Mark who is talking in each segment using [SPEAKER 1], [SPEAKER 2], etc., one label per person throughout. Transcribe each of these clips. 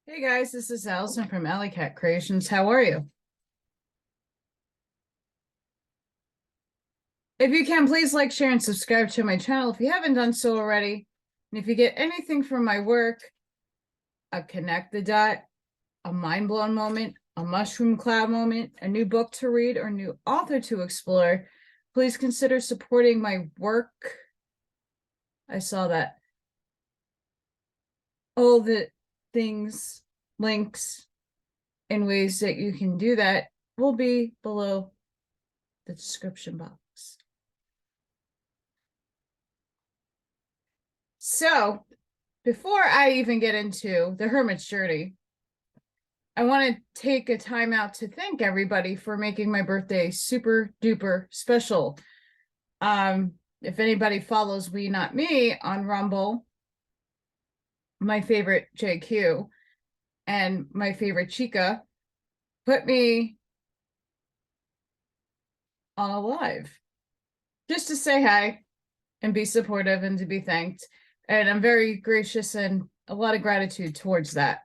[SPEAKER 1] Hey guys, this is Allison from Allykatkreations. How are you? If you can, please like, share, and subscribe to my channel if you haven't done so already. And if you get anything from my work, a connect the dot, a mind blown moment, a mushroom cloud moment, a new book to read, or new author to explore, please consider supporting my work. I saw that. All the things, links, and ways that you can do that will be below the description box. So, before I even get into the Hermit's journey, I want to take a time out to thank everybody for making my birthday super duper special. If anybody follows We Not Me on Rumble, my favorite JQ and my favorite Chica put me on a live just to say hi and be supportive and to be thanked. And I'm very gracious and a lot of gratitude towards that.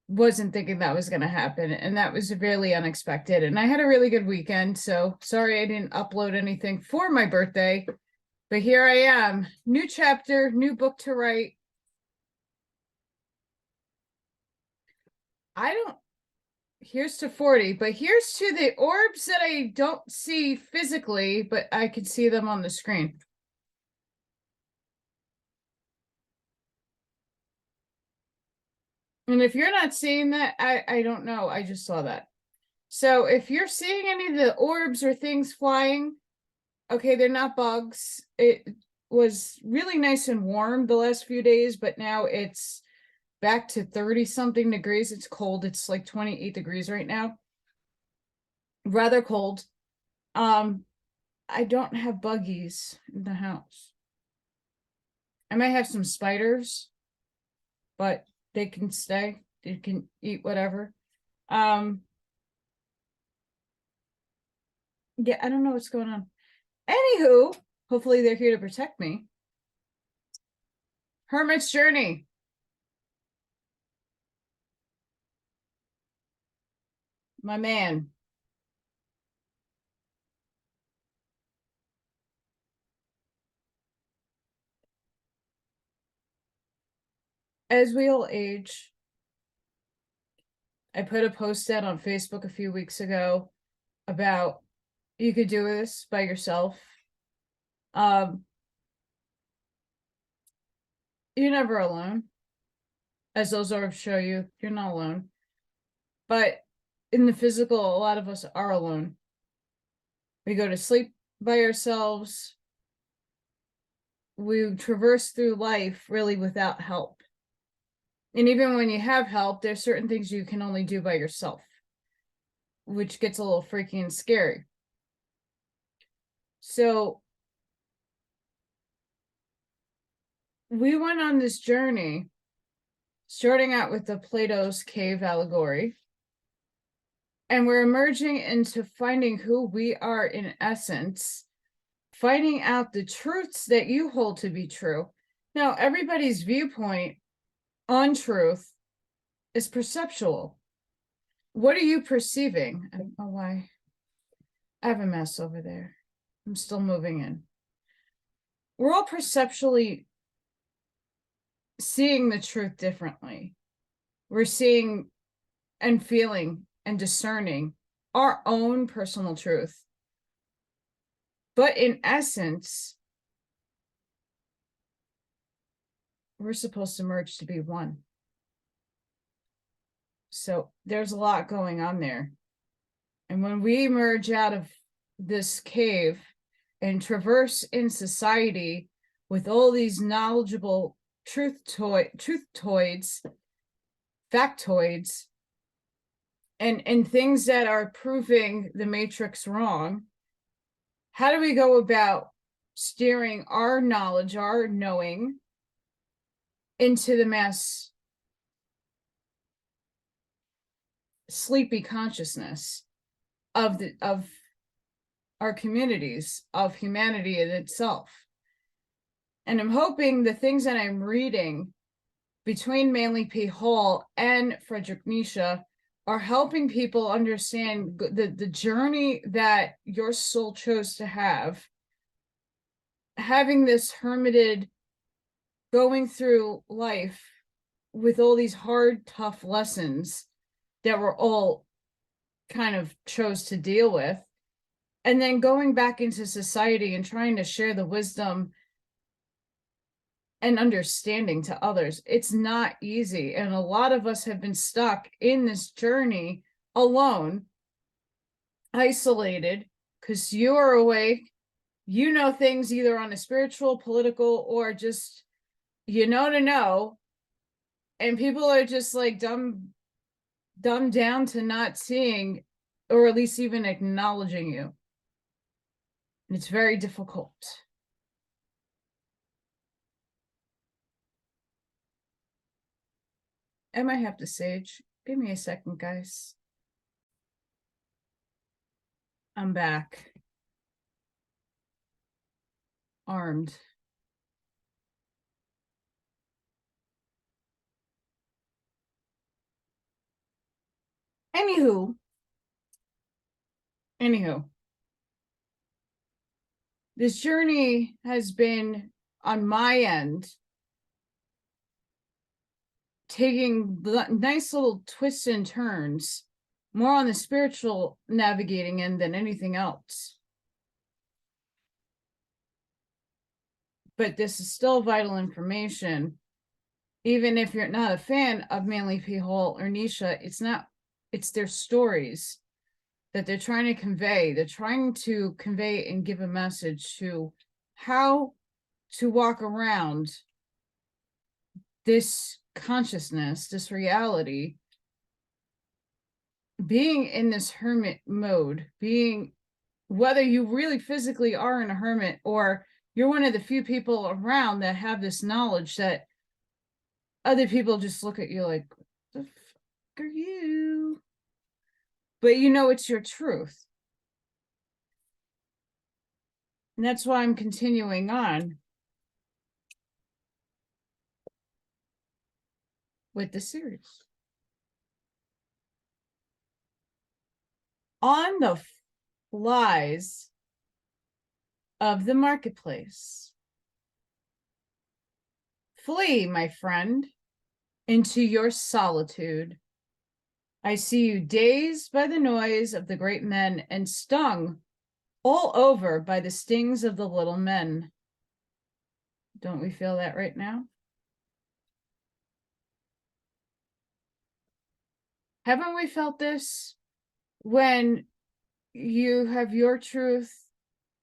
[SPEAKER 1] Wasn't thinking that was going to happen, and that was really unexpected, and I had a really good weekend, so sorry I didn't upload anything for my birthday, but here I am, new chapter, new book to write. Here's to 40, but here's to the orbs that I don't see physically, but I can see them on the screen. And if you're not seeing that, I don't know. I just saw that. So if you're seeing any of the orbs or things flying, okay, they're not bugs. It was really nice and warm the last few days, but now it's back to 30 something degrees. It's cold. It's like 28 degrees right now. Rather cold. I don't have buggies in the house. I might have some spiders, but they can stay. They can eat whatever. Yeah, I don't know what's going on. Anywho, hopefully they're here to protect me. Hermit's journey. My man. As we all age, I put a post out on Facebook a few weeks ago about you could do this by yourself. You're never alone. As those orbs show you, you're not alone. But in the physical, a lot of us are alone. We go to sleep by ourselves. We traverse through life really without help. And even when you have help, there's certain things you can only do by yourself, which gets a little freaky and scary. So we went on this journey, starting out with the Plato's cave allegory. And we're emerging into finding who we are in essence, finding out the truths that you hold to be true. Now, everybody's viewpoint on truth is perceptual. What are you perceiving? I don't know why. I have a mess over there. I'm still moving in. We're all perceptually seeing the truth differently. We're seeing and feeling and discerning our own personal truth. But in essence, we're supposed to merge to be one. So there's a lot going on there. And when we emerge out of this cave and traverse in society with all these knowledgeable truthtoids, factoids, and things that are proving the matrix wrong, how do we go about steering our knowledge, our knowing, into the mass sleepy consciousness of our communities, of humanity in itself? And I'm hoping the things that I'm reading between Manly P. Hall and Friedrich Nietzsche are helping people understand the journey that your soul chose to have, having this hermited, going through life with all these hard, tough lessons that we're all kind of chose to deal with, and then going back into society and trying to share the wisdom and understanding to others. It's not easy. And a lot of us have been stuck in this journey alone, isolated, because you are awake, you know things either on a spiritual, political, or just, to know. And people are just like dumbed down to not seeing, or at least even acknowledging you. And it's very difficult. I might have to sage. Give me a second, guys. I'm back. Armed. Anywho. This journey has been, on my end, taking nice little twists and turns, more on the spiritual navigating end than anything else. But this is still vital information. Even if you're not a fan of Manly P. Hall or Nietzsche, it's their stories that they're trying to convey. They're trying to convey and give a message to how to walk around this consciousness, this reality, being in this hermit mode, being, whether you really physically are in a hermit or you're one of the few people around that have this knowledge that other people just look at you like, the fuck are you? But it's your truth. And that's why I'm continuing on with the series. On the flies of the marketplace. Flee, my friend, into your solitude. I see you dazed by the noise of the great men and stung all over by the stings of the little men. Don't we feel that right now? Haven't we felt this? When you have your truth,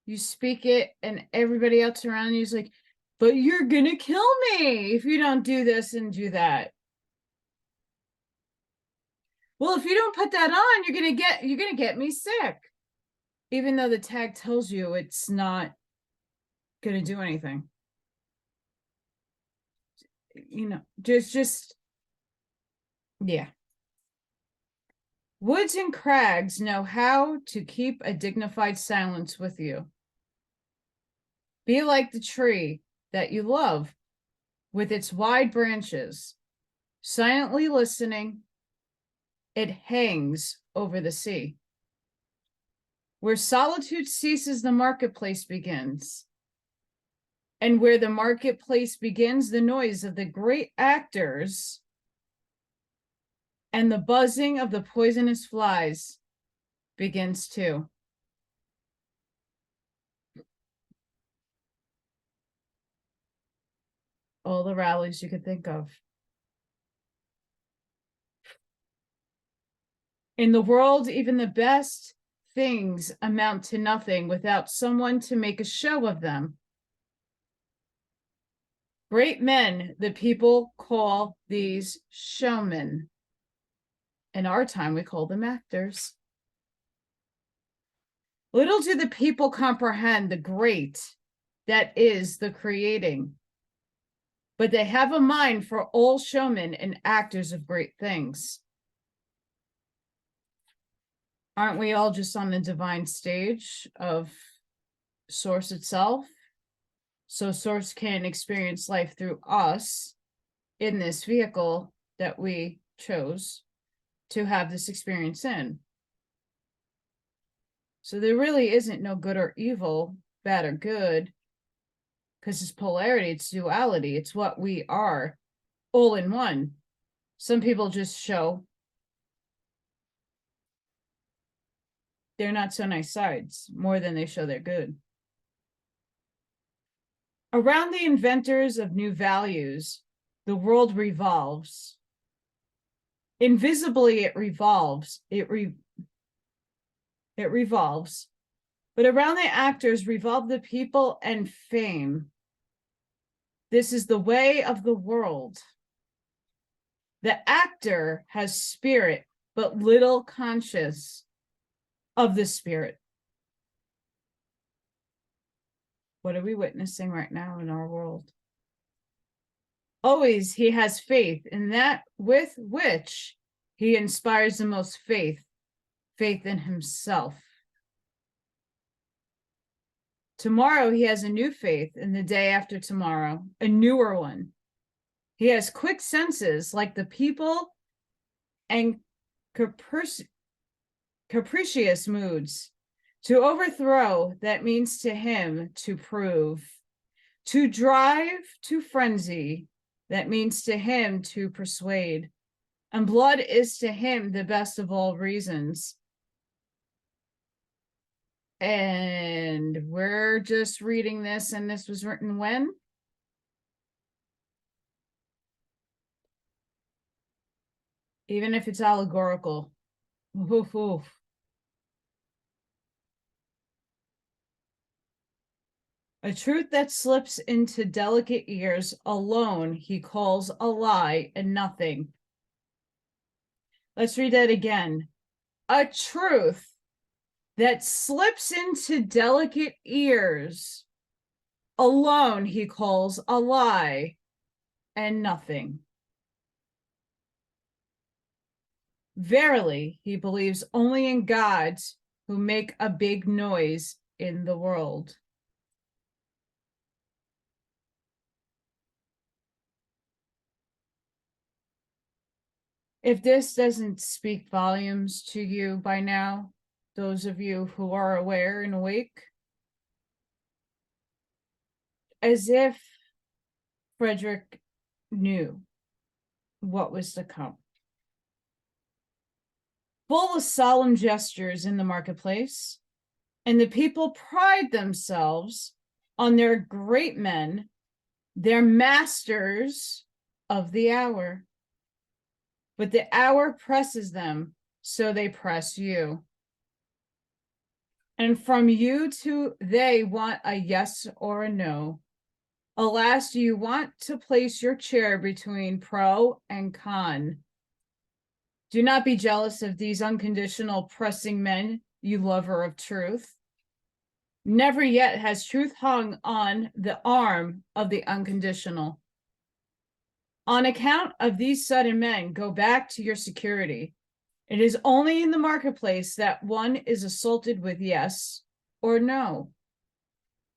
[SPEAKER 1] you speak it, and everybody else around you is like, but you're gonna kill me if you don't do this and do that. Well, if you don't put that on, you're gonna get me sick. Even though the tag tells you it's not gonna do anything. Just yeah. Woods and crags know how to keep a dignified silence with you. Be like the tree that you love with its wide branches, silently listening. It hangs over the sea. Where solitude ceases, the marketplace begins. And where the marketplace begins, the noise of the great actors and the buzzing of the poisonous flies begins too. All the rallies you could think of. In the world, even the best things amount to nothing without someone to make a show of them. Great men, the people call these showmen. In our time, we call them actors. Little do the people comprehend the great that is the creating, but they have a mind for all showmen and actors of great things. Aren't we all just on the divine stage of Source itself? So Source can experience life through us in this vehicle that we chose to have this experience in. So there really isn't no good or evil, bad or good, because it's polarity, it's duality, it's what we are, all in one. Some people just show their not so nice sides more than they show their good. Around the inventors of new values, the world revolves. Invisibly, it revolves. It revolves. But around the actors revolve the people and fame. This is the way of the world. The actor has spirit, but little conscious of the spirit. What are we witnessing right now in our world? Always he has faith in that with which he inspires the most faith in himself. Tomorrow he has a new faith, and the day after tomorrow, a newer one. He has quick senses like the people and capricious moods. To overthrow, that means to him to prove. To drive to frenzy, that means to him to persuade. And blood is to him the best of all reasons. And we're just reading this, and this was written when? Even if it's allegorical. Oof, oof. A truth that slips into delicate ears alone he calls a lie and nothing. Let's read that again. A truth that slips into delicate ears alone he calls a lie and nothing. Verily, he believes only in gods who make a big noise in the world. If this doesn't speak volumes to you by now, those of you who are aware and awake, as if Friedrich knew what was to come. Full of solemn gestures in the marketplace, and the people pride themselves on their great men, their masters of the hour. But the hour presses them, so they press you. And from you to they want a yes or a no. Alas, do you want to place your chair between pro and con? Do not be jealous of these unconditional pressing men, you lover of truth. Never yet has truth hung on the arm of the unconditional. On account of these sudden men, go back to your security. It is only in the marketplace that one is assaulted with yes or no.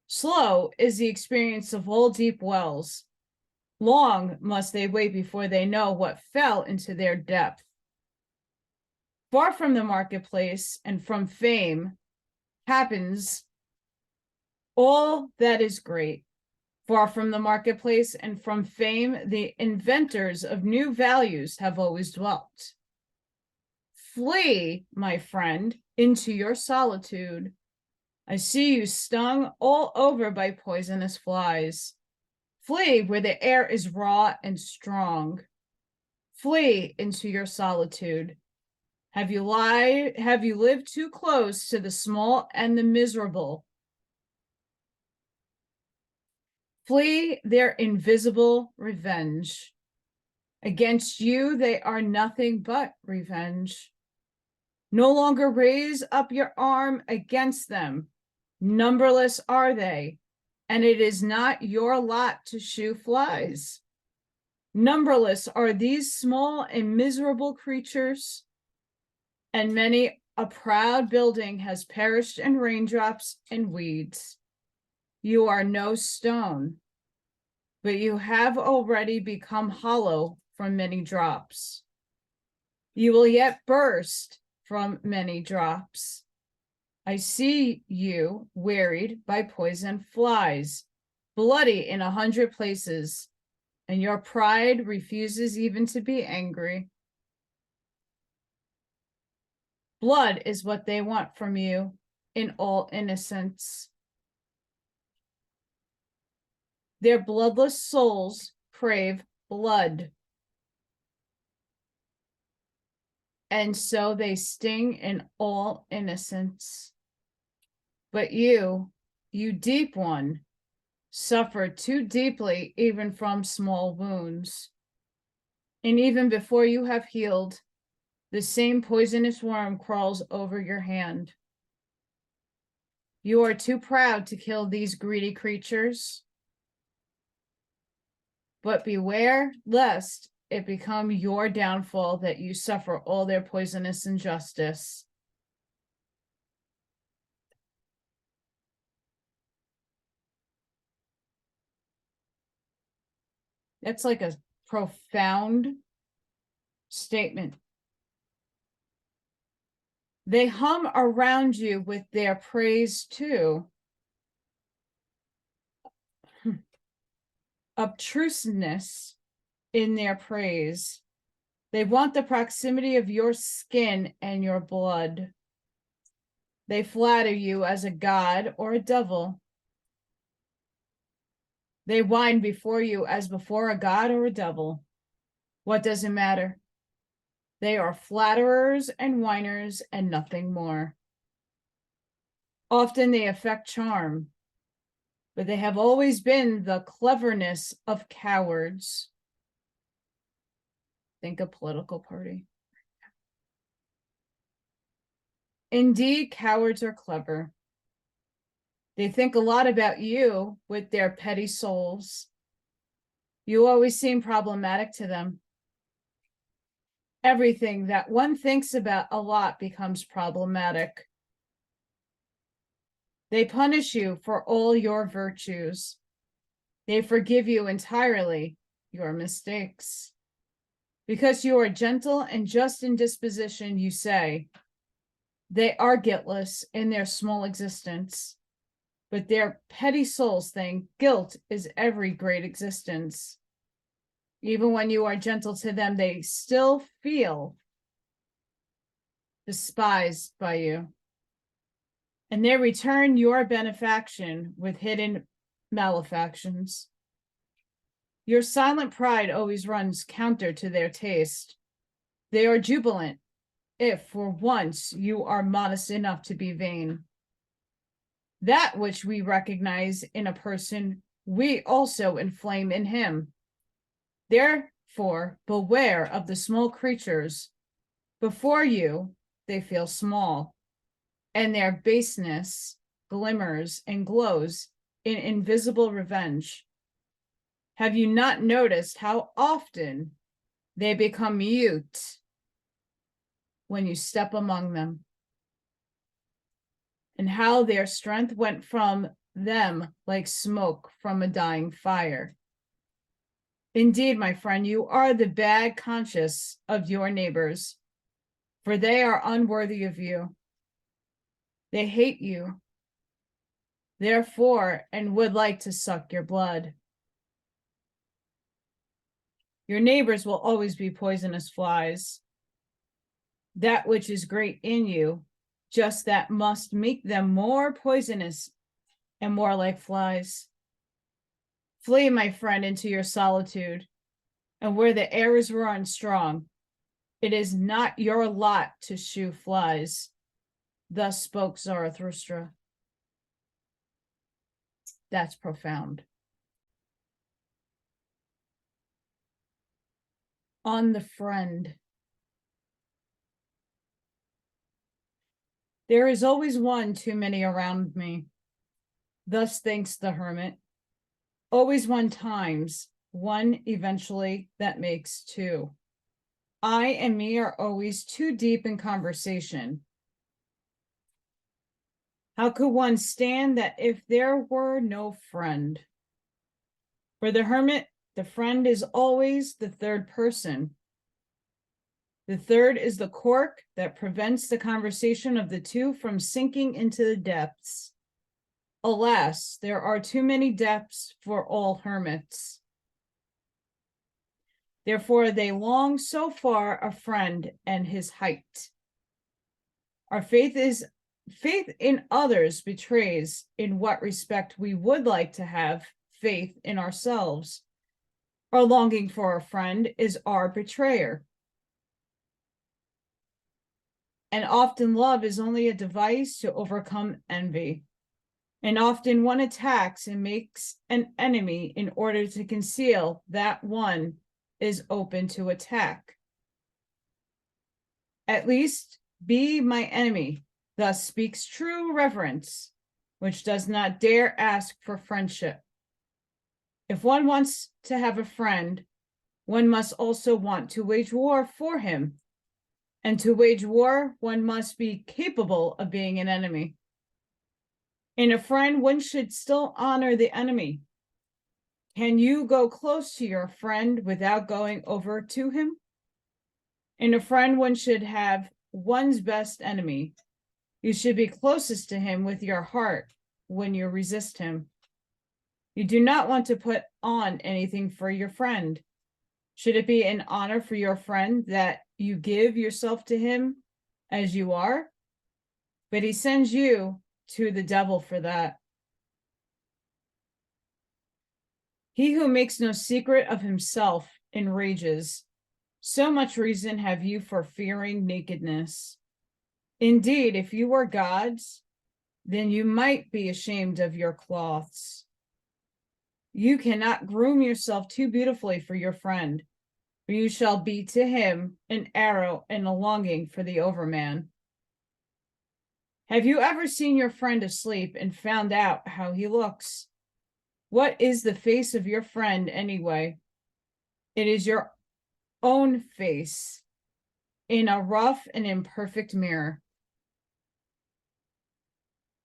[SPEAKER 1] Slow is the experience of all deep wells. Long must they wait before they know what fell into their depth. Far from the marketplace and from fame happens all that is great. Far from the marketplace and from fame, the inventors of new values have always dwelt. Flee, my friend, into your solitude. I see you stung all over by poisonous flies. Flee where the air is raw and strong. Flee into your solitude. Have you lived too close to the small and the miserable? Flee their invisible revenge. Against you, they are nothing but revenge. No longer raise up your arm against them. Numberless are they, and it is not your lot to shoo flies. Numberless are these small and miserable creatures, and many a proud building has perished in raindrops and weeds. You are no stone. but you have already become hollow from many drops. You will yet burst from many drops. I see you wearied by poison flies, bloody in 100 places, and your pride refuses even to be angry. Blood is what they want from you in all innocence. Their bloodless souls crave blood. And so they sting in all innocence. But you deep one, suffer too deeply even from small wounds. And even before you have healed, the same poisonous worm crawls over your hand. You are too proud to kill these greedy creatures. But beware lest it become your downfall that you suffer all their poisonous injustice. That's like a profound statement. They hum around you with their praise too. Obtrusiveness in their praise. They want the proximity of your skin and your blood. They flatter you as a god or a devil. They whine before you as before a god or a devil. What does it matter? They are flatterers and whiners and nothing more. Often they affect charm, but they have always been the cleverness of cowards. Think a political party. Indeed, cowards are clever. They think a lot about you with their petty souls. You always seem problematic to them. Everything that one thinks about a lot becomes problematic. They punish you for all your virtues. They forgive you entirely your mistakes. Because you are gentle and just in disposition, you say, they are guiltless in their small existence, but their petty souls think guilt is every great existence. Even when you are gentle to them, they still feel despised by you. And they return your benefaction with hidden malefactions. Your silent pride always runs counter to their taste. They are jubilant if for once you are modest enough to be vain. That which we recognize in a person, we also inflame in him. Therefore, beware of the small creatures. Before you, they feel small, and their baseness glimmers and glows in invisible revenge. Have you not noticed how often they become mute when you step among them? And how their strength went from them like smoke from a dying fire. Indeed, my friend, you are the bad conscience of your neighbors, for they are unworthy of you. They hate you, therefore, and would like to suck your blood. Your neighbors will always be poisonous flies. That which is great in you, just that must make them more poisonous and more like flies. Flee, my friend, into your solitude, and where the air is raw and strong, it is not your lot to shoo flies. Thus spoke Zarathustra. That's profound. On the friend. There is always one too many around me. Thus thinks the hermit. Always one times, one eventually that makes two. I and me are always too deep in conversation. How could one stand that if there were no friend? For the hermit, the friend is always the third person. The third is the cork that prevents the conversation of the two from sinking into the depths. Alas, there are too many depths for all hermits. Therefore, they long so far a friend and his height. Our faith in others betrays in what respect we would like to have faith in ourselves. Our longing for a friend is our betrayer. And often love is only a device to overcome envy. And often one attacks and makes an enemy in order to conceal that one is open to attack. At least be my enemy, thus speaks true reverence, which does not dare ask for friendship. If one wants to have a friend, one must also want to wage war for him. And to wage war, one must be capable of being an enemy. In a friend, one should still honor the enemy. Can you go close to your friend without going over to him? In a friend, one should have one's best enemy. You should be closest to him with your heart when you resist him. You do not want to put on anything for your friend. Should it be an honor for your friend that you give yourself to him as you are? But he sends you to the devil for that. He who makes no secret of himself enrages. So much reason have you for fearing nakedness. Indeed, if you were gods, then you might be ashamed of your cloths. You cannot groom yourself too beautifully for your friend, for you shall be to him an arrow and a longing for the overman. Have you ever seen your friend asleep and found out how he looks? What is the face of your friend anyway? It is your own face in a rough and imperfect mirror.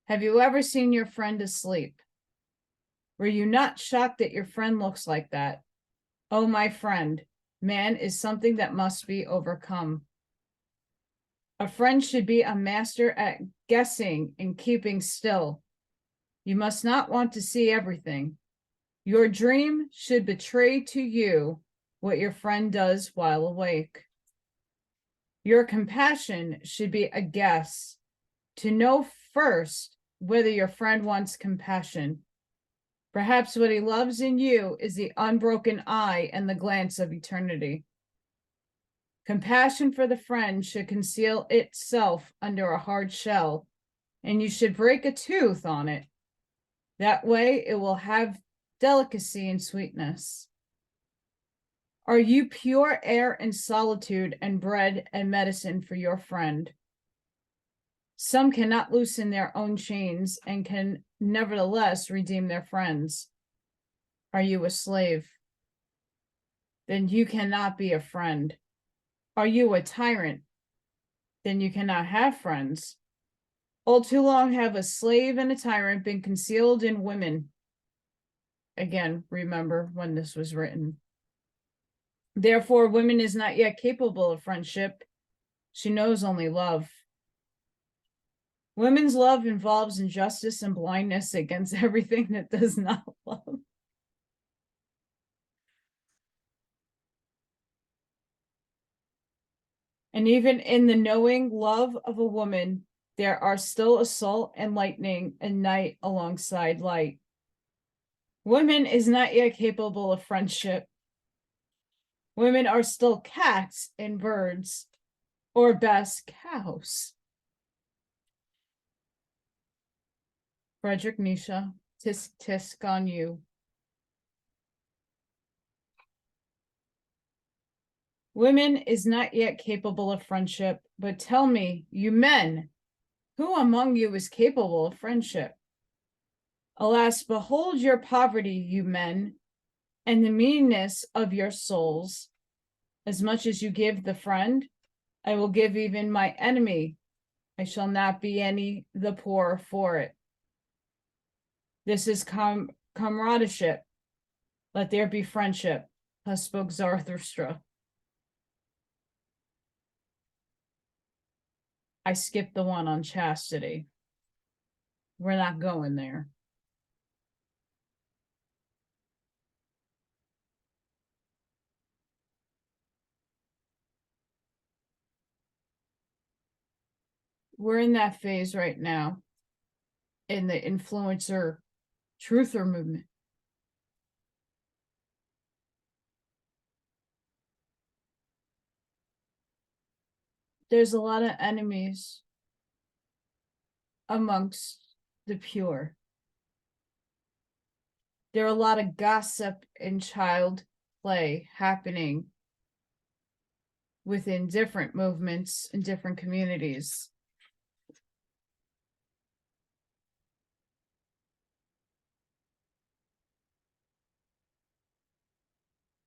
[SPEAKER 1] Have you ever seen your friend asleep? Were you not shocked that your friend looks like that? Oh, my friend, man is something that must be overcome. A friend should be a master at guessing and keeping still. You must not want to see everything. Your dream should betray to you what your friend does while awake. Your compassion should be a guess, to know first whether your friend wants compassion. Perhaps what he loves in you is the unbroken eye and the glance of eternity. Compassion for the friend should conceal itself under a hard shell, and you should break a tooth on it. That way it will have delicacy and sweetness. Are you pure air and solitude and bread and medicine for your friend? Some cannot loosen their own chains and can nevertheless redeem their friends. Are you a slave? Then you cannot be a friend. Are you a tyrant? Then you cannot have friends. All too long have a slave and a tyrant been concealed in women. Again, remember when this was written. Therefore, woman is not yet capable of friendship. She knows only love. Women's love involves injustice and blindness against everything that does not love. And even in the knowing love of a woman, there are still assault and lightning and night alongside light. Woman is not yet capable of friendship. Women are still cats and birds, or best, cows. Friedrich Nietzsche, tisk tisk on you. Women is not yet capable of friendship, but tell me, you men, who among you is capable of friendship? Alas, behold your poverty, you men, and the meanness of your souls. As much as you give the friend, I will give even my enemy. I shall not be any the poorer for it. This is comradeship. Let there be friendship. Thus spoke Zarathustra. I skipped the one on chastity. We're not going there. We're in that phase right now in the influencer truther movement. There's a lot of enemies amongst the pure. There are a lot of gossip and child play happening within different movements and different communities.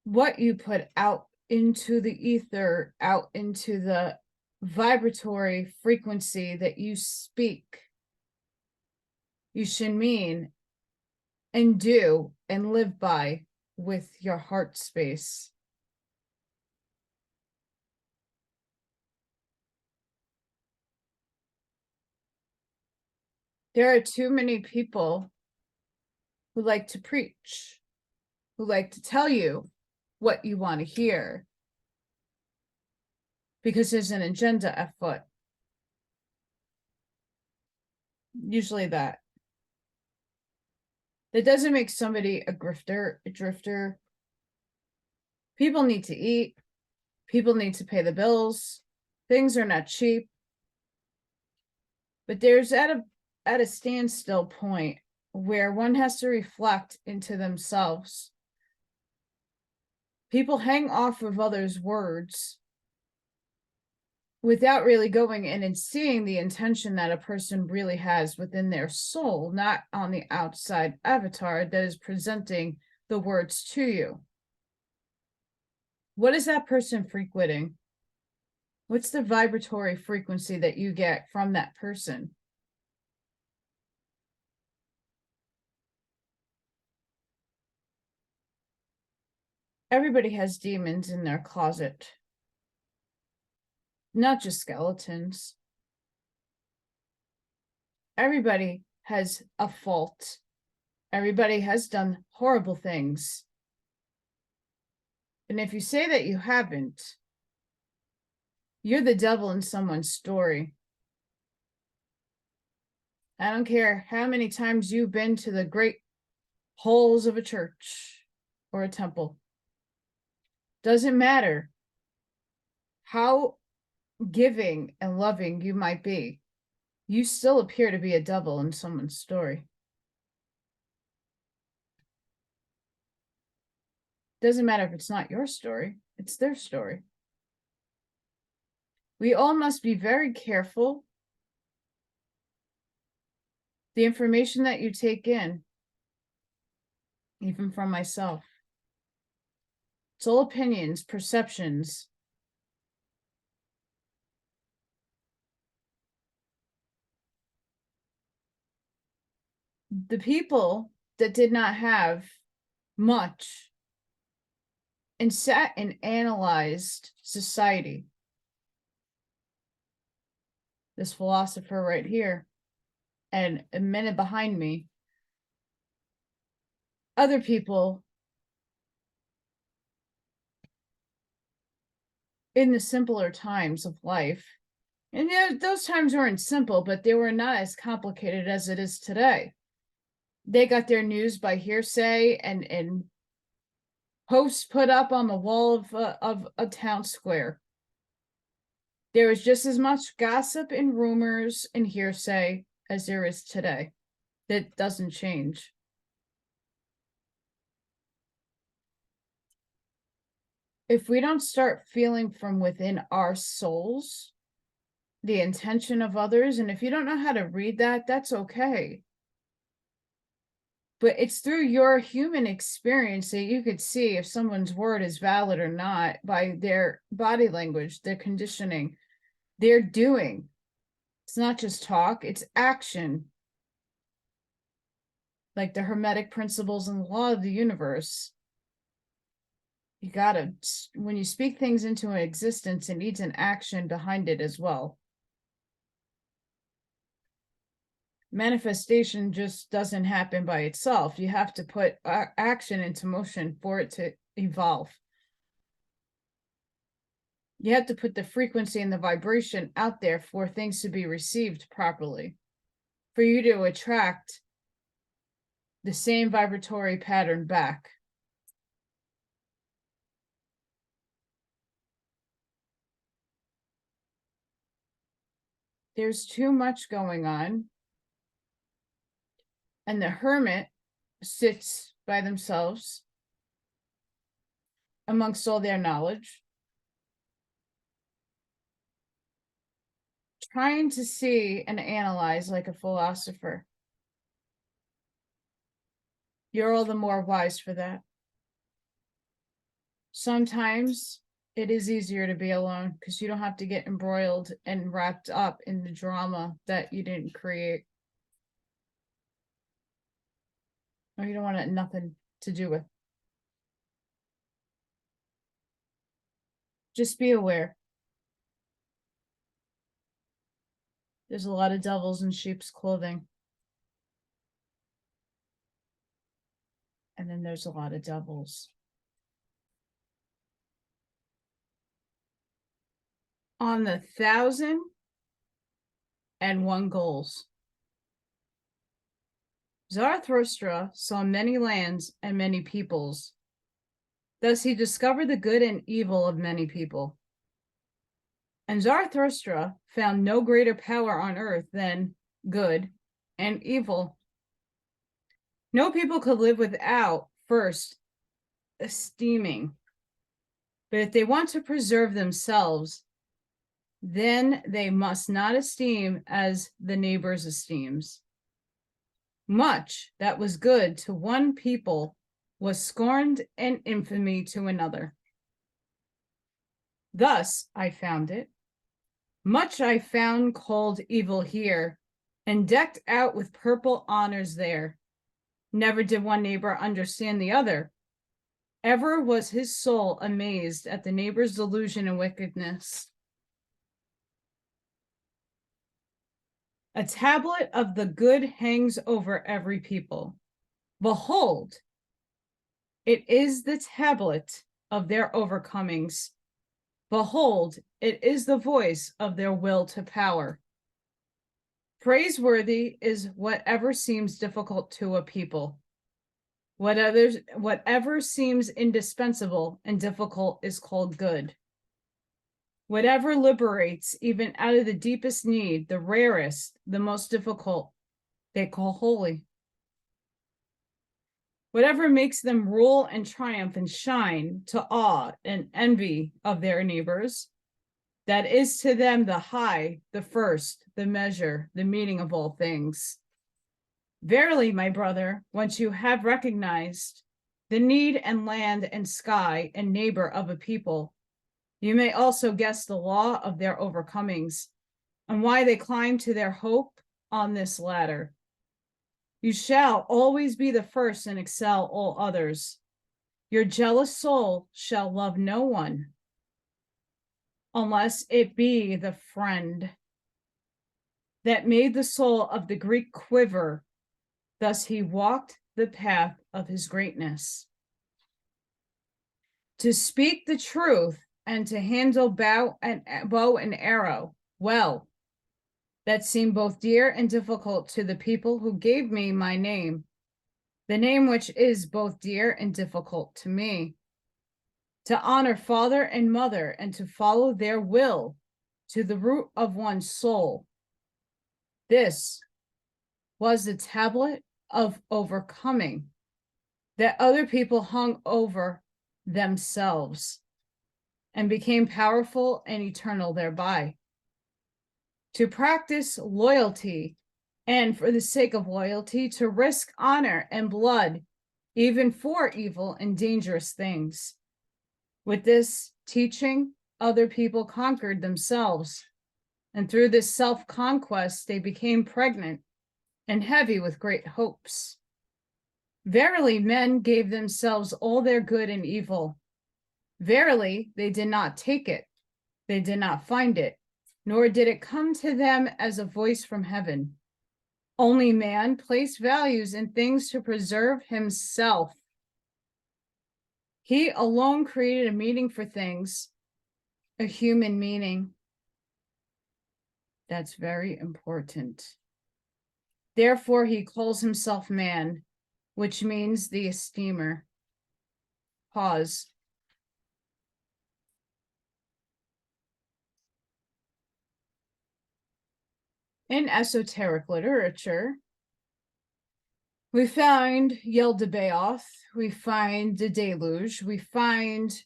[SPEAKER 1] What you put out into the ether, out into the vibratory frequency that you speak, you should mean and do and live by with your heart space. There are too many people who like to preach, who like to tell you what you want to hear, because there's an agenda afoot. Usually that. That doesn't make somebody a grifter, a drifter. People need to eat. People need to pay the bills. Things are not cheap. But there's at a standstill point where one has to reflect into themselves. People hang off of others' words without really going in and seeing the intention that a person really has within their soul, not on the outside avatar that is presenting the words to you. What is that person frequenting? What's the vibratory frequency that you get from that person? Everybody has demons in their closet. Not just skeletons. Everybody has a fault. Everybody has done horrible things. And if you say that you haven't, you're the devil in someone's story. I don't care how many times you've been to the great halls of a church or a temple. Doesn't matter how giving and loving you might be, you still appear to be a devil in someone's story. Doesn't matter if it's not your story, it's their story. We all must be very careful. The information that you take in, even from myself, it's all opinions, perceptions. The people that did not have much and sat and analyzed society. This philosopher right here, and a minute behind me, other people in the simpler times of life. And those times weren't simple, but they were not as complicated as it is today. They got their news by hearsay and posts put up on the wall of a town square. There was just as much gossip and rumors and hearsay as there is today. That doesn't change. If we don't start feeling from within our souls the intention of others, and if you don't know how to read that, that's okay. But it's through your human experience that you could see if someone's word is valid or not by their body language, their conditioning, their doing. It's not just talk, it's action. Like the Hermetic principles and the law of the universe. You gotta, when you speak things into existence, it needs an action behind it as well. Manifestation just doesn't happen by itself. You have to put action into motion for it to evolve. You have to put the frequency and the vibration out there for things to be received properly, for you to attract the same vibratory pattern back. There's too much going on. And the hermit sits by themselves amongst all their knowledge, trying to see and analyze like a philosopher. You're all the more wise for that. Sometimes it is easier to be alone because you don't have to get embroiled and wrapped up in the drama that you didn't create. Or you don't want nothing to do with. Just be aware. There's a lot of devils in sheep's clothing. And then there's a lot of devils. On the 1,001 goals. Zarathustra saw many lands and many peoples. Thus he discovered the good and evil of many people. And Zarathustra found no greater power on earth than good and evil. No people could live without first esteeming. But if they want to preserve themselves, then they must not esteem as the neighbor's esteems. Much that was good to one people was scorned and infamy to another. Thus I found it. Much I found called evil here, and decked out with purple honors there. Never did one neighbor understand the other. Ever was his soul amazed at the neighbor's delusion and wickedness. A tablet of the good hangs over every people. Behold, it is the tablet of their overcomings. Behold, it is the voice of their will to power. Praiseworthy is whatever seems difficult to a people. Whatever seems indispensable and difficult is called good. Whatever liberates, even out of the deepest need, the rarest, the most difficult, they call holy. Whatever makes them rule and triumph and shine to awe and envy of their neighbors, that is to them the high, the first, the measure, the meaning of all things. Verily, my brother, once you have recognized the need and land and sky and neighbor of a people, you may also guess the law of their overcomings and why they climb to their hope on this ladder. You shall always be the first and excel all others. Your jealous soul shall love no one unless it be the friend that made the soul of the Greek quiver. Thus he walked the path of his greatness. To speak the truth and to handle bow and arrow well, that seemed both dear and difficult to the people who gave me my name, the name which is both dear and difficult to me. To honor father and mother and to follow their will to the root of one's soul. This was the tablet of overcoming that other people hung over themselves and became powerful and eternal thereby. To practice loyalty, and for the sake of loyalty, to risk honor and blood, even for evil and dangerous things. With this teaching, other people conquered themselves, and through this self-conquest, they became pregnant and heavy with great hopes. Verily, men gave themselves all their good and evil, Verily, they did not take it. They did not find it, nor did it come to them as a voice from heaven. Only man placed values in things to preserve himself. He alone created a meaning for things, a human meaning. That's very important. Therefore, he calls himself man, which means the esteemer. Pause. In esoteric literature, we find Yaldabaoth, we find the deluge, we find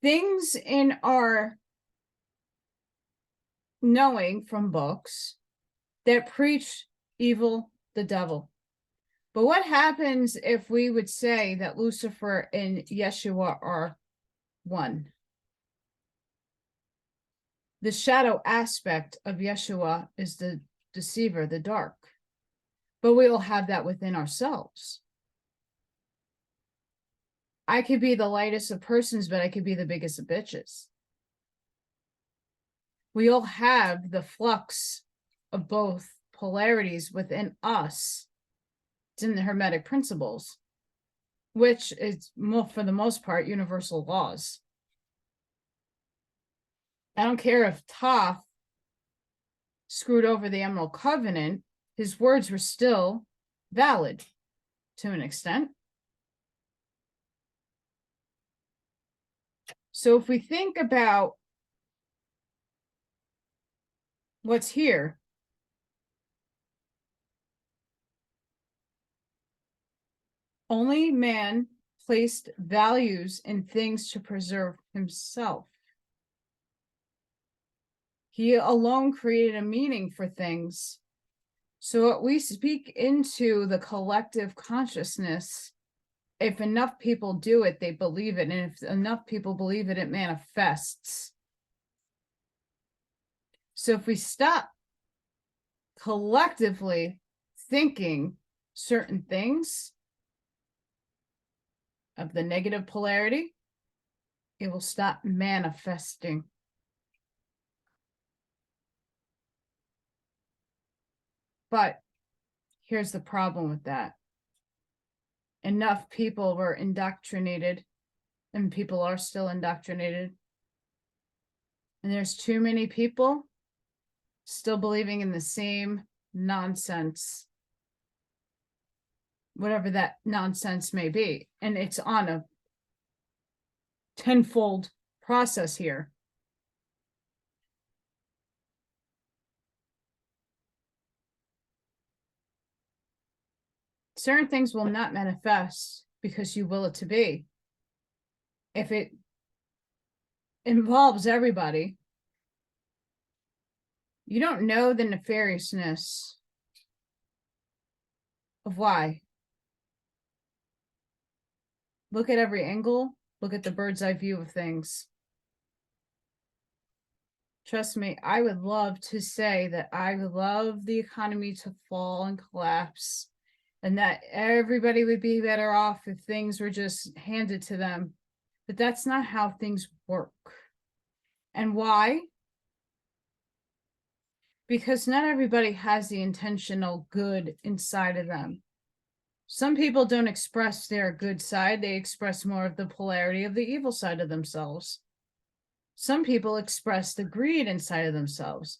[SPEAKER 1] things in our knowing from books that preach evil, the devil. But what happens if we would say that Lucifer and Yeshua are one? The shadow aspect of Yeshua is the deceiver, the dark. But we all have that within ourselves. I could be the lightest of persons, but I could be the biggest of bitches. We all have the flux of both polarities within us. It's in the Hermetic principles, which is, for the most part, universal laws. I don't care if Thoth screwed over the Emerald Covenant, his words were still valid to an extent. So if we think about what's here, only man placed values in things to preserve himself. He alone created a meaning for things. So what we speak into the collective consciousness, if enough people do it, they believe it. And if enough people believe it, it manifests. So if we stop collectively thinking certain things of the negative polarity, it will stop manifesting. But here's the problem with that. Enough people were indoctrinated, and people are still indoctrinated. And there's too many people still believing in the same nonsense, whatever that nonsense may be. And it's on a tenfold process here. Certain things will not manifest because you will it to be. If it involves everybody, you don't know the nefariousness of why. Look at every angle, look at the bird's eye view of things. Trust me, I would love to say that I would love the economy to fall and collapse, and that everybody would be better off if things were just handed to them. But that's not how things work. And why? Because not everybody has the intentional good inside of them. Some people don't express their good side. They express more of the polarity of the evil side of themselves. Some people express the greed inside of themselves.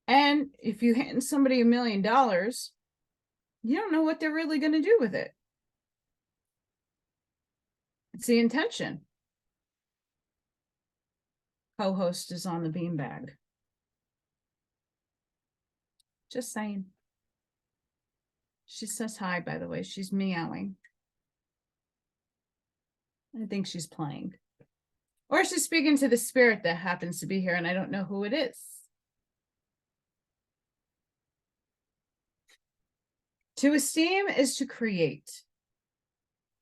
[SPEAKER 1] And if you hand somebody $1 million, you don't know what they're really going to do with it. It's the intention. Co-host is on the beanbag. Just saying. She says hi, by the way. She's meowing. I think she's playing. Or she's speaking to the spirit that happens to be here, and I don't know who it is. To esteem is to create.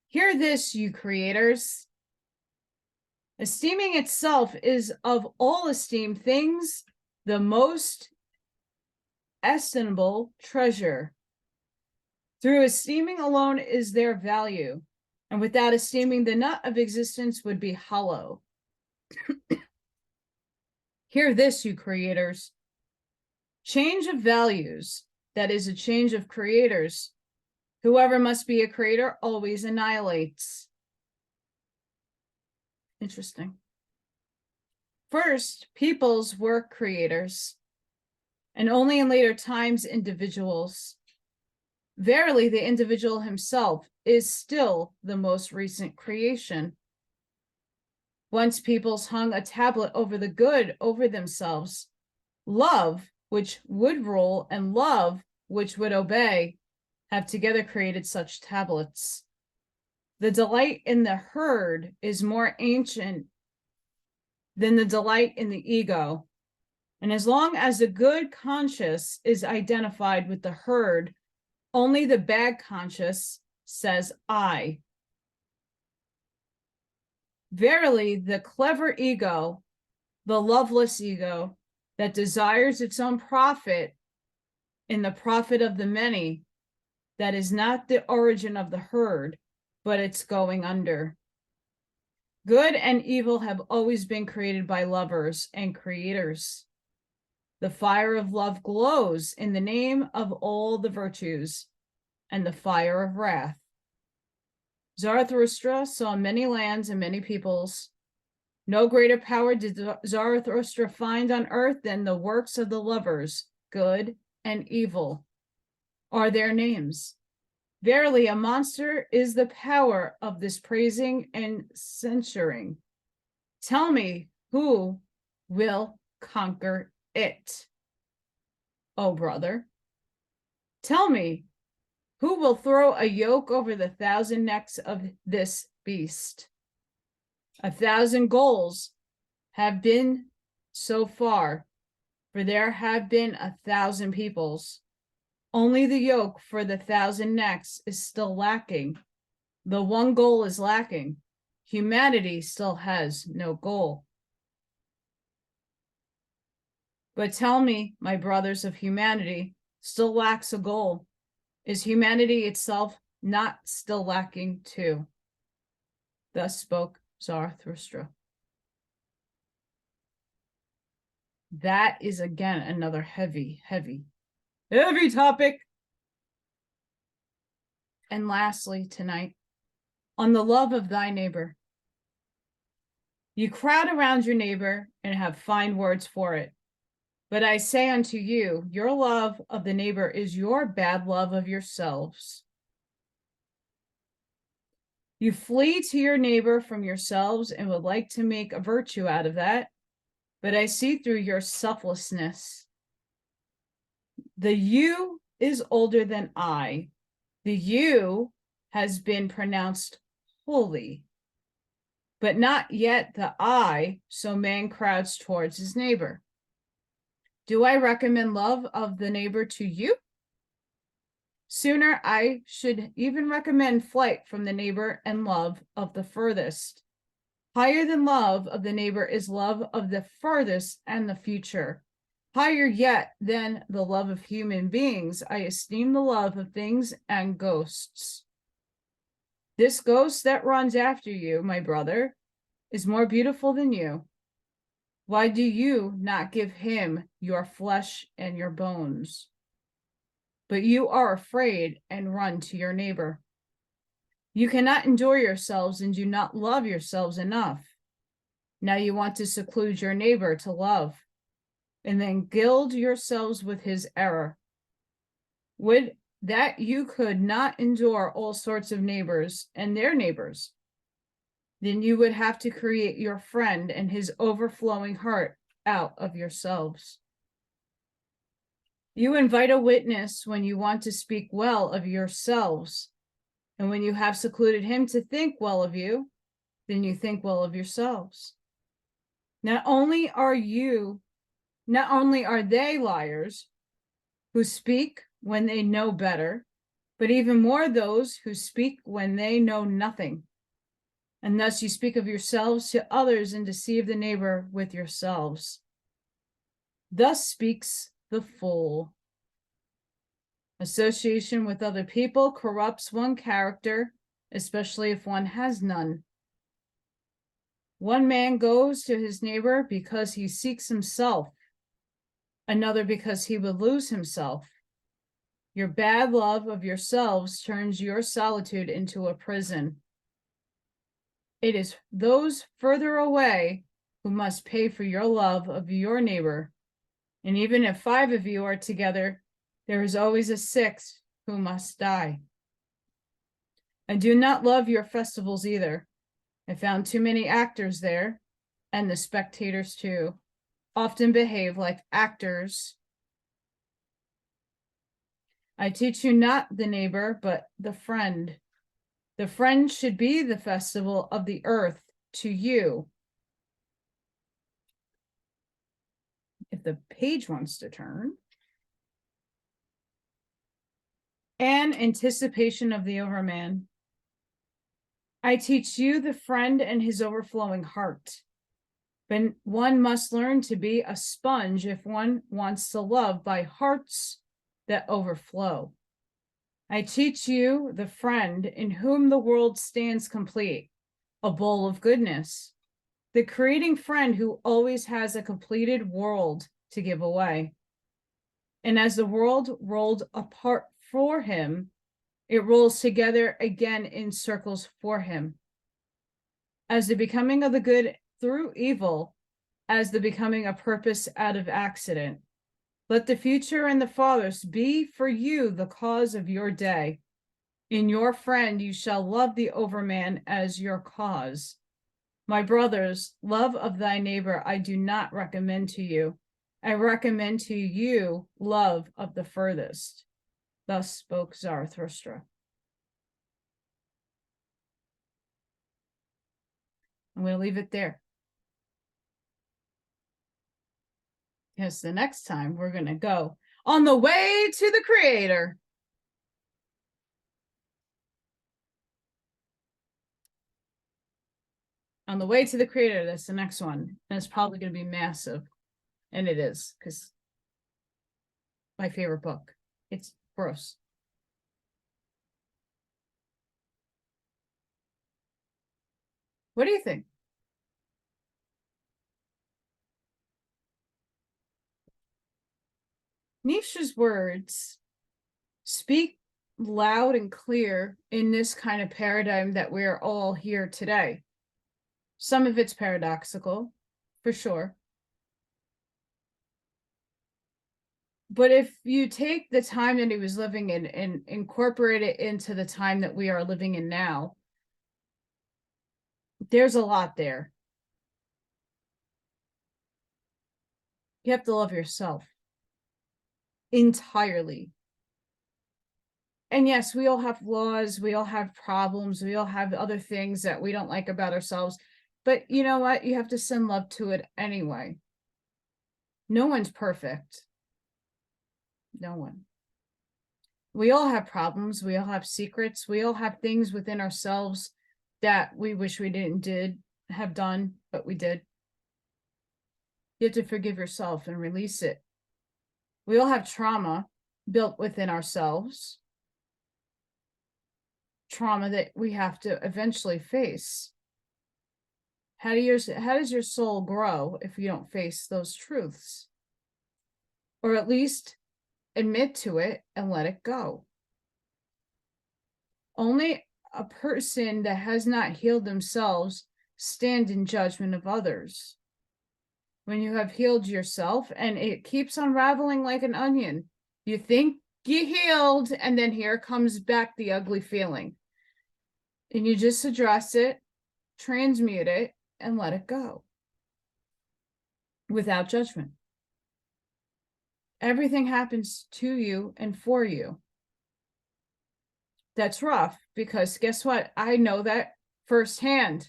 [SPEAKER 1] Hear this, you creators. Esteeming itself is of all esteemed things the most estimable treasure. Through esteeming alone is their value, and without esteeming the nut of existence would be hollow. Hear this, you creators. Change of values, that is a change of creators. Whoever must be a creator always annihilates. Interesting. First, peoples were creators, and only in later times individuals. Verily, the individual himself is still the most recent creation. Once peoples hung a tablet over the good over themselves. Love, which would rule, and love, which would obey, have together created such tablets. The delight in the herd is more ancient than the delight in the ego. And as long as the good conscious is identified with the herd, only the bad conscious says I. Verily, the clever ego, the loveless ego that desires its own profit in the profit of the many, that is not the origin of the herd, but it's going under. Good and evil have always been created by lovers and creators. The fire of love glows in the name of all the virtues, and the fire of wrath. Zarathustra saw many lands and many peoples. No greater power did Zarathustra find on earth than the works of the lovers, good and evil, are their names. Verily, a monster is the power of this praising and censuring. Tell me who will conquer it, O brother. Tell me who will throw a yoke over the 1,000 necks of this beast. 1,000 goals have been so far, for there have been 1,000 peoples. Only the yoke for the 1,000 necks is still lacking. The one goal is lacking. Humanity still has no goal. But tell me, my brothers of humanity, still lacks a goal. Is humanity itself not still lacking too? Thus spoke Zarathustra. That is again another heavy topic. And lastly, tonight, on the love of thy neighbor. You crowd around your neighbor and have fine words for it. But I say unto you, your love of the neighbor is your bad love of yourselves. You flee to your neighbor from yourselves and would like to make a virtue out of that. But I see through your selflessness. The you is older than I. The you has been pronounced holy, but not yet the I, so man crowds towards his neighbor. Do I recommend love of the neighbor to you? Sooner I should even recommend flight from the neighbor and love of the furthest. Higher than love of the neighbor is love of the furthest and the future. Higher yet than the love of human beings, I esteem the love of things and ghosts. This ghost that runs after you, my brother, is more beautiful than you. Why do you not give him your flesh and your bones? But you are afraid and run to your neighbor. You cannot endure yourselves and do not love yourselves enough. Now you want to seclude your neighbor to love, and then gild yourselves with his error. Would that you could not endure all sorts of neighbors and their neighbors. Then you would have to create your friend and his overflowing heart out of yourselves. You invite a witness when you want to speak well of yourselves, and when you have secluded him to think well of you, then you think well of yourselves. Not only are they liars who speak when they know better, but even more those who speak when they know nothing. And thus you speak of yourselves to others and deceive the neighbor with yourselves. Thus speaks the fool. Association with other people corrupts one character especially if one has none. One man goes to his neighbor because he seeks himself, another because he would lose himself. Your bad love of yourselves turns your solitude into a prison. It is those further away who must pay for your love of your neighbor. And even if 5 of you are together, there is always a 6th who must die. I do not love your festivals either. I found too many actors there, and the spectators too often behave like actors. I teach you not the neighbor, but the friend. The friend should be the festival of the earth to you. If the page wants to turn. And anticipation of the overman. I teach you the friend and his overflowing heart. But one must learn to be a sponge if one wants to love by hearts that overflow. I teach you the friend in whom the world stands complete, a bowl of goodness, the creating friend who always has a completed world to give away. And as the world rolled apart for him, it rolls together again in circles for him. As the becoming of the good through evil, as the becoming a purpose out of accident. Let the future and the fathers be for you the cause of your day. In your friend you shall love the overman as your cause. My brothers, love of thy neighbor I do not recommend to you. I recommend to you love of the furthest. Thus spoke Zarathustra. I'm going to leave it there. Because the next time we're going to go on the way to the creator. On the way to the creator, that's the next one. And it's probably going to be massive. And it is, because my favorite book. It's gross. What do you think? Nietzsche's words speak loud and clear in this kind of paradigm that we're all here today. Some of it's paradoxical, for sure. But if you take the time that he was living in and incorporate it into the time that we are living in now, there's a lot there. You have to love yourself entirely. And yes, we all have flaws, we all have problems, we all have other things that we don't like about ourselves. But you know what? You have to send love to it anyway. No one's perfect. No one. We all have problems. We all have secrets. We all have things within ourselves that we wish we didn't have done, but we did. You have to forgive yourself and release it. We all have trauma built within ourselves. Trauma that we have to eventually face. How does your soul grow if you don't face those truths? Or at least admit to it and let it go. Only a person that has not healed themselves stand in judgment of others. When you have healed yourself and it keeps unraveling like an onion, you think you healed and then here comes back the ugly feeling. And you just address it, transmute it, and let it go without judgment. Everything happens to you and for you. That's rough because guess what? I know that firsthand.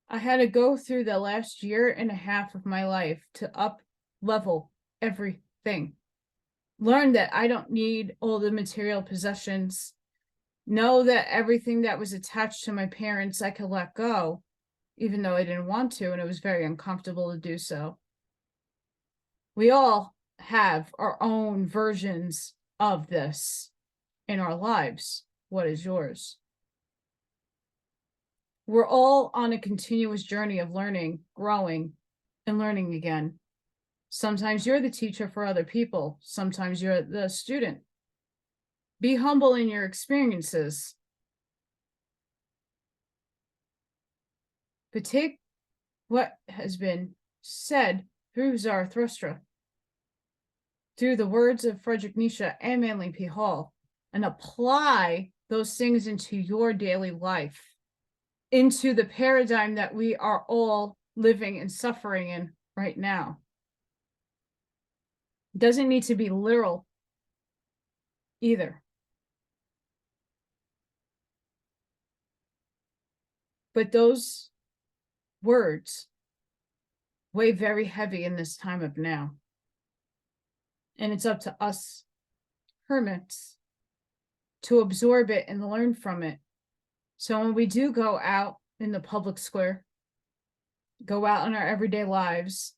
[SPEAKER 1] I had to go through the last year and a half of my life to up level everything. Learn that I don't need all the material possessions. Know that everything that was attached to my parents I could let go, even though I didn't want to, and it was very uncomfortable to do so. We all have our own versions of this in our lives. What is yours? We're all on a continuous journey of learning, growing, and learning again. Sometimes you're the teacher for other people. Sometimes you're the student. Be humble in your experiences. But take what has been said through Zarathustra, through the words of Friedrich Nietzsche and Manly P. Hall, and apply those things into your daily life, into the paradigm that we are all living and suffering in right now. It doesn't need to be literal either. But those words weigh very heavy in this time of now. And it's up to us hermits to absorb it and learn from it. So when we do go out in the public square, go out in our everyday lives,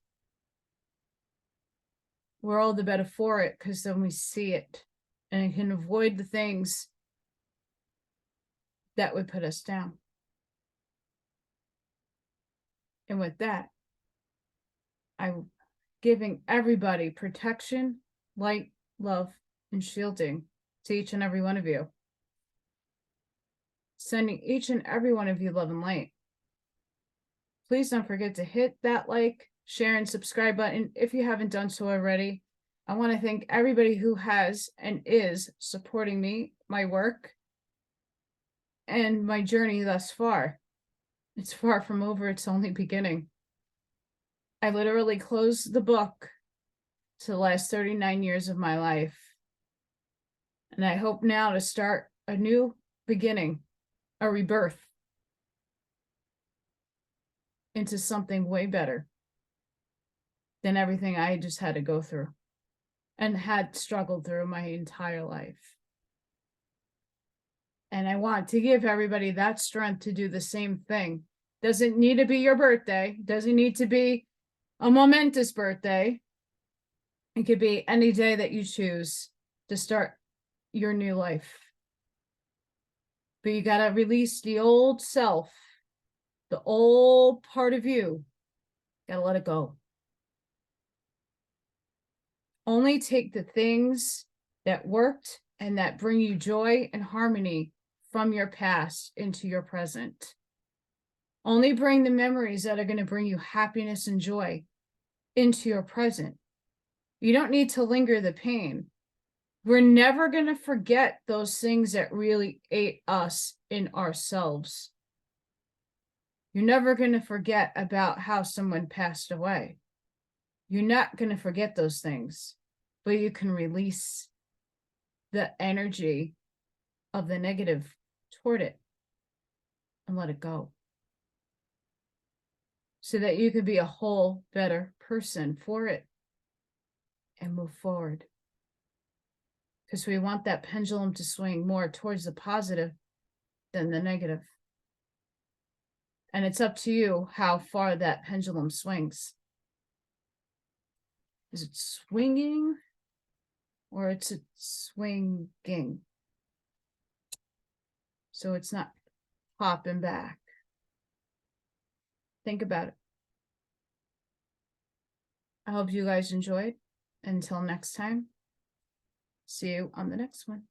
[SPEAKER 1] we're all the better for it, because then we see it and can avoid the things that would put us down. And with that, I'm giving everybody protection, light, love, and shielding to each and every one of you. Sending each and every one of you love and light. Please don't forget to hit that like, share, and subscribe button if you haven't done so already. I want to thank everybody who has and is supporting me, my work, and my journey thus far. It's far from over, it's only beginning. I literally closed the book to the last 39 years of my life. And I hope now to start a new beginning, a rebirth into something way better than everything I just had to go through and had struggled through my entire life. And I want to give everybody that strength to do the same thing. Doesn't need to be your birthday. Doesn't need to be a momentous birthday. It could be any day that you choose to start your new life. But you got to release the old self, the old part of you. Got to let it go. Only take the things that worked and that bring you joy and harmony from your past into your present. Only bring the memories that are going to bring you happiness and joy into your present. You don't need to linger the pain. We're never going to forget those things that really ate us in ourselves. You're never going to forget about how someone passed away. You're not going to forget those things, but you can release the energy of the negative toward it and let it go, so that you can be a whole, better person for it and move forward. Because we want that pendulum to swing more towards the positive than the negative. And it's up to you how far that pendulum swings. Is it swinging or it's swinging? So it's not popping back. Think about it. I hope you guys enjoyed. Until next time, see you on the next one.